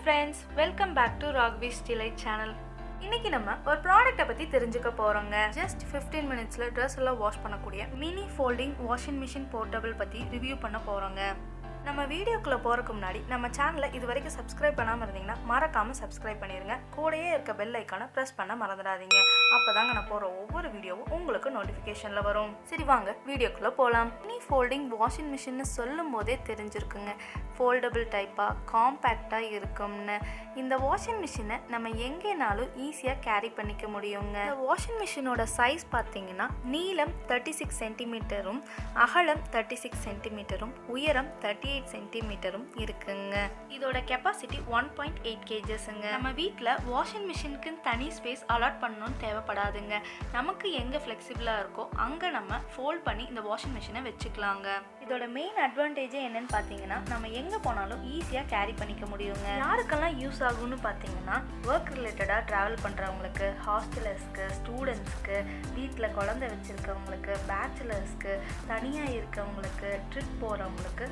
friends, welcome back to Ragavi's DelightZ channel. இன்னைக்கு நம்ம ஒரு ப்ராடக்ட்டை பத்தி தெரிஞ்சுக்க போறோங்க. Just 15 minutesல Dress எல்லாம் வாஷ் பண்ணக்கூடிய mini folding washing machine portable பத்தி ரிவ்யூ பண்ண போறோங்க. நம்ம வீடியோக்குள்ள போறதுக்கு முன்னாடி நம்ம சேனலை இதுவரைக்கும் சப்ஸ்கிரைப் பண்ணாம இருந்தீங்கன்னா மறக்காம சப்ஸ்கிரைப் பண்ணிருங்க. கூடயே இருக்க பெல் ஐகானை பிரஸ் பண்ண மறந்துடாதீங்க. அப்பதாங்க நான் போற ஒவ்வொரு வீடியோவும் உங்களுக்கு நோட்டிஃபிகேஷன்ல வரும். சரி வாங்க வீடியோக்குள்ள போலாம். மினி ஃபோல்டிங் வாஷிங் மிஷின்னு சொல்லும் போதே தெரிஞ்சிருக்குங்க. ஃபோல்டபிள் டைப்பா காம்பேக்டா இருக்கும்னு. இந்த வாஷிங் மிஷினை நம்ம எங்கேனாலும் ஈஸியா கேரி பண்ணிக்க முடியுங்க. இந்த வாஷிங் மிஷினோட சைஸ் பார்த்தீங்கன்னா நீளம் 36 சென்டிமீட்டரும் அகலம் 36 சென்டிமீட்டரும் உயரம் 38 சென்டிமீட்டரும் இருக்குங்க. இதோட கெப்பாசிட்டி 1.8 kgsங்க. நம்ம வீட்டில் வாஷிங் மிஷினுக்கு தனி ஸ்பேஸ் அலாட் பண்ணணும்னு தேவைப்படாதுங்க. நமக்கு எங்கே ஃப்ளெக்சிபிளாக இருக்கோ அங்கே நம்ம ஃபோல்ட் பண்ணி இந்த வாஷிங் மிஷினை வச்சுக்கலாங்க. இதோட மெயின் அட்வான்டேஜே என்னன்னு பார்த்தீங்கன்னா நம்ம எங்கே போனாலும் ஈஸியாக கேரி பண்ணிக்க முடியுங்க. யாருக்கெல்லாம் யூஸ் ஆகும்னு பார்த்தீங்கன்னா ஒர்க் ரிலேட்டடாக ட்ராவல் பண்ணுறவங்களுக்கு, ஹாஸ்டலர்ஸ்க்கு, ஸ்டூடெண்ட்ஸ்க்கு, வீட்டில் குழந்தை வச்சுருக்கவங்களுக்கு, பேச்சுலர்ஸ்க்கு, தனியாக இருக்கவங்களுக்கு, ட்ரிப் போகிறவங்களுக்கு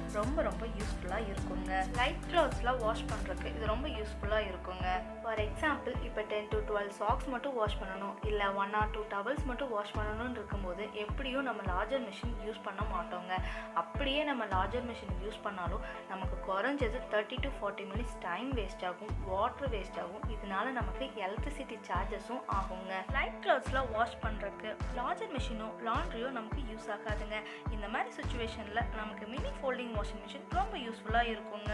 ரொம்ப யூஸ்ஃபுல்லாக இருக்குங்க. லைட் க்ளாத்ஸ்லாம் வாஷ் பண்ணுறதுக்கு இது ரொம்ப யூஸ்ஃபுல்லாக இருக்குங்க. ஃபார் எக்ஸாம்பிள் இப்போ 10 to 12 சாக்ஸ் மட்டும் வாஷ் பண்ணணும், இல்லை 1 or 2 டவல்ஸ் மட்டும் வாஷ் பண்ணணும்னு இருக்கும்போது எப்படியும் நம்ம லார்ஜர் மிஷின் யூஸ் பண்ண மாட்டோங்க. அப்படியே நம்ம லார்ஜர் மிஷின் யூஸ் பண்ணாலும் நமக்கு குறைஞ்சது 30 to 40 மினிட்ஸ் டைம் வேஸ்ட் ஆகும், வாட்டர் வேஸ்ட் ஆகும். இதனால நமக்கு எலக்ட்ரிசிட்டி சார்ஜஸும் ஆகுங்க. லைட் க்ளாத்ஸ்லாம் வாஷ் பண்ணுறதுக்கு லார்ஜர் மிஷினோ லாண்ட்ரியோ நமக்கு யூஸ் ஆகாதுங்க. இந்த மாதிரி சுச்சுவேஷனில் நமக்கு மினி ஃபோல்டிங் வாஷிங் மிஷின் ரொம்ப யூஸ்ஃபுல்லாக இருக்குங்க.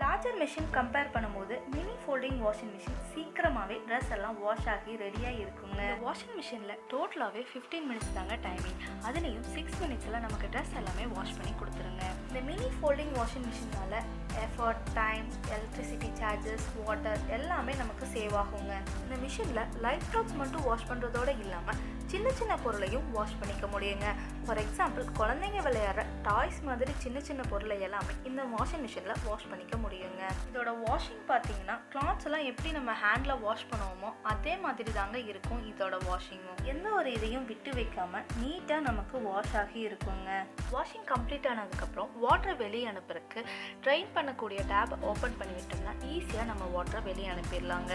லார்ஜர் மிஷின் கம்பேர் பண்ணும்போது மினி ஃபோல்டிங் வாஷிங் மிஷின் சீக்கிரமாகவே ட்ரெஸ் எல்லாம் வாஷ் ஆகி ரெடியாக இருக்குங்க. வாஷிங் மிஷினில் டோட்டலாகவே 15 மினிட்ஸ் தாங்க டைமிங். அதுலேயும் 6 மினிட்ஸில் நமக்கு ட்ரெஸ் எல்லாமே வாஷ் பண்ணி கொடுத்துருங்க. இந்த மினி ஃபோல்டிங் வாஷிங் மிஷினால் effort, time, electricity charges, water எல்லாமே நமக்கு சேவ் ஆகுங்க. இந்த மிஷினில் லைட் க்ளாத்ஸ் மட்டும் வாஷ் பண்ணுறதோடு இல்லாமல் சின்ன பொருளையும் வாஷ் பண்ணிக்க முடியுங்க. ஃபார் எக்ஸாம்பிள் குழந்தைங்க விளையாடுற டாய்ஸ் மாதிரி சின்ன பொருளை எல்லாமே இந்த வாஷிங் மிஷினில் வாஷ் பண்ணிக்க முடியுங்க. இதோட வாஷிங் பார்த்தீங்கன்னா கிளாத்ஸ் எல்லாம் எப்படி நம்ம ஹேண்டில் வாஷ் பண்ணுவோமோ அதே மாதிரி தாங்க இருக்கும் இதோட வாஷிங்கும். எந்த ஒரு இதையும் விட்டு வைக்காம நீட்டாக நமக்கு வாஷ் ஆகி இருக்குங்க. வாஷிங் கம்ப்ளீட் ஆனதுக்கப்புறம் வாட்டரை வெளியே அனுப்புறதுக்கு ட்ரைன் பண்ணக்கூடிய டேப்பை ஓப்பன் பண்ணி விட்டோம்னா ஈஸியாக நம்ம வாட்டரை வெளியே அனுப்பிடலாங்க.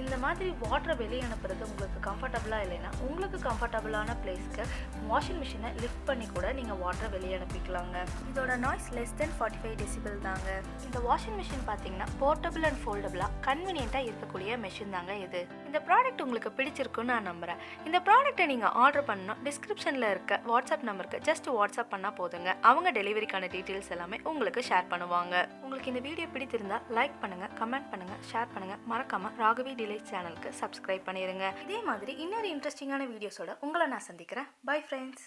இந்த மாதிரி வாட்டரை வெளியே அனுப்புறது உங்களுக்கு கம்ஃபர்டபுளாக இல்லைன்னா உங்களுக்கு கம்ஃபர்டபுளான பிளேஸ்க்கு வாஷிங் மிஷினை லிஃப்ட் பண்ணி கூட நீங்கள் வாட்டரை வெளியே அனுப்பிக்கலாங்க. இதோட நாய்ஸ் லெஸ் தென் 45 டெசிபிள் தாங்க. இந்த வாஷிங் மிஷின் பார்த்தீங்கன்னா போர்ட்டபிள் அண்ட் ஃபோல்டபுளாக கன்வீனியண்ட்டாக இருக்கக்கூடிய மிஷின் தாங்க இது. இந்த ப்ராடக்ட் உங்களுக்கு பிடிச்சிருக்குன்னு நான் நம்புகிறேன். இந்த ப்ராடக்ட்டை நீங்கள் ஆர்டர் பண்ணணும் டிஸ்கிரிப்ஷனில் இருக்க வாட்ஸ்அப் நம்பருக்கு ஜஸ்ட் வாட்ஸ்அப் பண்ணால் போதுங்க. அவங்க டெலிவரிக்கான டீட்டெயில்ஸ் எல்லாமே உங்களுக்கு ஷேர் பண்ணுவாங்க. உங்களுக்கு இந்த வீடியோ பிடித்திருந்தா லைக் பண்ணுங்கள், கமெண்ட் பண்ணுங்கள், ஷேர் பண்ணுங்கள். மறக்காமல் ராகவி DelightZ சேனலுக்கு சப்ஸ்கிரைப் பண்ணிடுங்க. இதே மாதிரி இன்னொரு இன்ட்ரெஸ்டிங்கான வீடியோஸோட உங்களை நான் சந்திக்கிறேன். Bye friends.